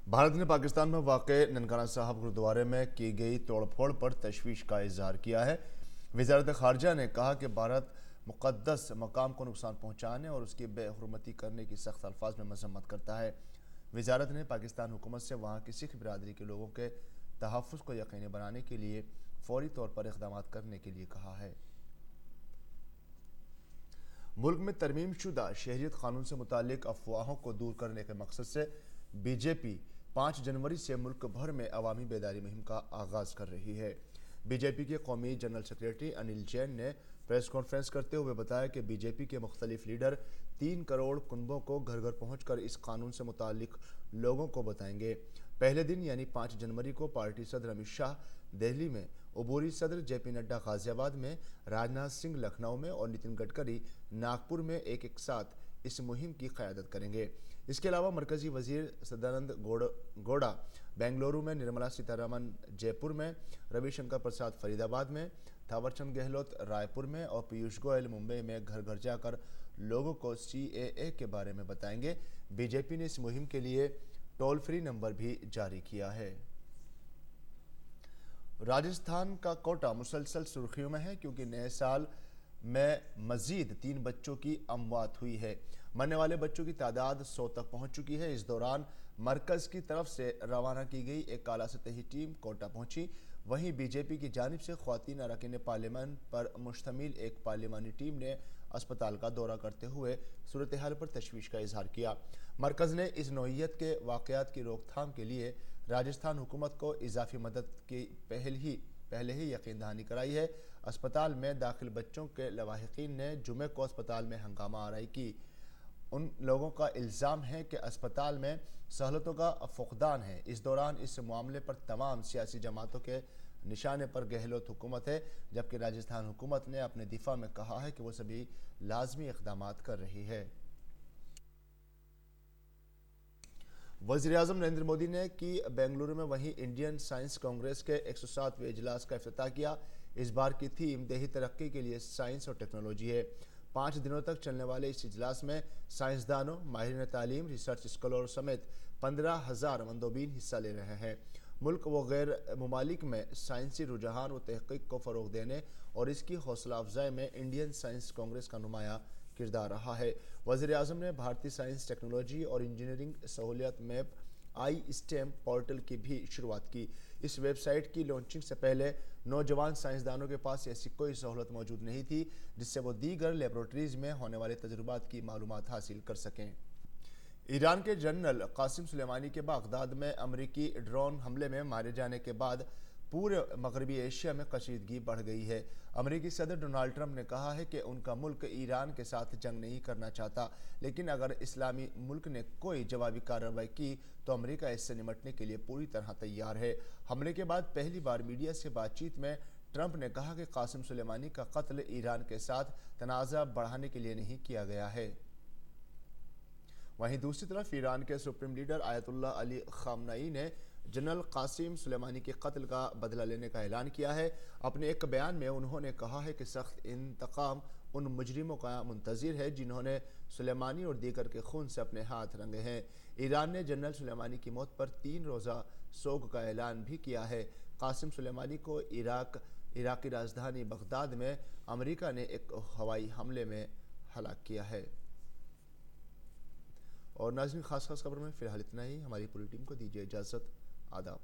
भारत ने पाकिस्तान में वाक़ ननकाना साहब गुरुद्वारे में की गई तोड़फोड़ पर तशवीश का इजहार किया है। वज़ारत ख़ारजा ने कहा कि भारत मुक़द्दस मकाम को नुकसान पहुँचाने और उसकी बेहुरमती करने की सख्त अल्फाज में मज़म्मत करता है। वज़ारत ने पाकिस्तान हुकूमत से वहाँ की सिख बिरादरी के लोगों के तहफ़्फ़ुज़ को यकीनी बनाने के लिए फ़ौरी तौर पर इक़दाम करने के लिए कहा है। मुल्क में तरमीम शुदा शहरियत कानून से मुतालिक अफवाहों को दूर करने के मकसद से बीजेपी 5 जनवरी से मुल्क भर में अवामी बेदारी मुहिम का आगाज़ कर रही है। बीजेपी के कौमी जनरल सेक्रेटरी अनिल जैन ने प्रेस कॉन्फ्रेंस करते हुए बताया कि बीजेपी के मुख्तलिफ लीडर 3 करोड़ कुनबों को घर घर पहुँच कर इस कानून से मुतालिक लोगों को बताएंगे। पहले दिन यानी 5 जनवरी को पार्टी सदर अमित शाह दिल्ली में, अबूरी सदर जेपी नड्डा गाजियाबाद में, राजनाथ सिंह लखनऊ में और नितिन गडकरी नागपुर में एक साथ इस मुहिम की क़यादत करेंगे। इसके अलावा मरकज़ी वज़ीर सदानंद गौड़ा बेंगलुरु में, निर्मला सीतारमण जयपुर में, रविशंकर प्रसाद फरीदाबाद में, थावरचंद गहलोत रायपुर में और पीयूष गोयल मुंबई में घर घर जाकर लोगों को CAA के बारे में बताएंगे। बीजेपी ने इस मुहिम के लिए टोल फ्री नंबर भी जारी किया है। राजस्थान का कोटा मुसलसल सुर्खियों में है क्योंकि नए साल में मजीद 3 बच्चों की अमवात हुई है। मरने वाले बच्चों की तादाद 100 तक पहुंच चुकी है। इस दौरान मरकज की तरफ से रवाना की गई एक आला सतही टीम कोटा पहुंची। वहीं बीजेपी की जानिब से ख्वातीन अरकान पार्लियामेंट पर मुश्तमिल एक पार्लिमानी टीम ने अस्पताल का दौरा करते हुए सूरत हाल पर तशवीश का इजहार किया। मरकज़ ने इस नौइयत के वाक़यात की रोकथाम के लिए राजस्थान हुकूमत को इजाफी मदद की पहले ही यकीन दहानी कराई है। अस्पताल में दाखिल बच्चों के लवाहिकीन ने जुमे को अस्पताल में हंगामा आराई की। उन लोगों का इल्ज़ाम है कि अस्पताल में सहूलतों का फुकदान है। इस दौरान इस मामले पर तमाम सियासी जमातों के निशाने पर गहलोत हुकूमत है, जबकि राजस्थान हुकूमत ने अपने दिफा में कहा है कि वो सभी लाजमी इक़दाम कर रही है। वज़ीर-ए-आज़म नरेंद्र मोदी ने की बेंगलुरु में वहीं इंडियन साइंस कांग्रेस के 107वें इजलास का इफ्तिताह किया। इस बार की थीम देही तरक्की के लिए साइंस और टेक्नोलॉजी है। 5 दिनों तक चलने वाले इस इजलास में साइंसदानों, माहिरीन तालीम, रिसर्च स्कॉलर समेत 15,000 मंदोबीन हिस्सा ले रहे हैं। मुल्क व गैर ममालिक में साइंसी रुझान व तहक़ीक़ को फ़रोग़ देने और इसकी हौसला अफजाई में इंडियन साइंस कांग्रेस का नुमाया किरदार रहा है। वज़ीर-ए-आज़म ने भारतीय साइंस, टेक्नोलॉजी और इंजीनियरिंग सहूलियत मैप iSTEM पोर्टल की भी शुरुआत की। इस वेबसाइट की लॉन्चिंग से पहले नौजवान साइंसदानों के पास ऐसी कोई सहूलत मौजूद नहीं थी जिससे वो दीगर लेबॉरेटरीज में होने वाले तजुर्बात की मालूमात हासिल कर सकें। ईरान के जनरल कासिम सुलेमानी के बगदाद में अमरीकी ड्रोन हमले में मारे जाने के बाद पूरे मगरबी एशिया में कशीदगी बढ़ गई है। अमरीकी सदर डोनाल्ड ट्रंप ने कहा है कि उनका मुल्क ईरान के साथ जंग नहीं करना चाहता, लेकिन अगर इस्लामी मुल्क ने कोई जवाबी कार्रवाई की तो अमरीका इससे निपटने के लिए पूरी तरह तैयार है। हमले के बाद पहली बार मीडिया से बातचीत में ट्रंप ने कहा कि कासिम सुलेमानी का कत्ल ईरान के साथ तनाज़ा बढ़ाने के लिए नहीं किया गया है। वहीं दूसरी तरफ ईरान के सुप्रीम लीडर आयतुल्लाह अली ख़ामनई ने जनरल कासिम सुलेमानी के कत्ल का बदला लेने का ऐलान किया है। अपने एक बयान में उन्होंने कहा है कि सख्त इंतकाम उन मुजरिमों का मुंतज़िर है जिन्होंने सुलेमानी और दीगर के खून से अपने हाथ रंगे हैं। ईरान ने जनरल सुलेमानी की मौत पर 3 रोज़ा सोग का ऐलान भी किया है। कासिम सुलेमानी को इराकी राजधानी बगदाद में अमरीका ने एक हवाई हमले में हलाक किया है। और नाज़रीन, खास खबर में फ़िलहाल इतना ही। हमारी पूरी टीम को दीजिए इजाज़त। आदाब।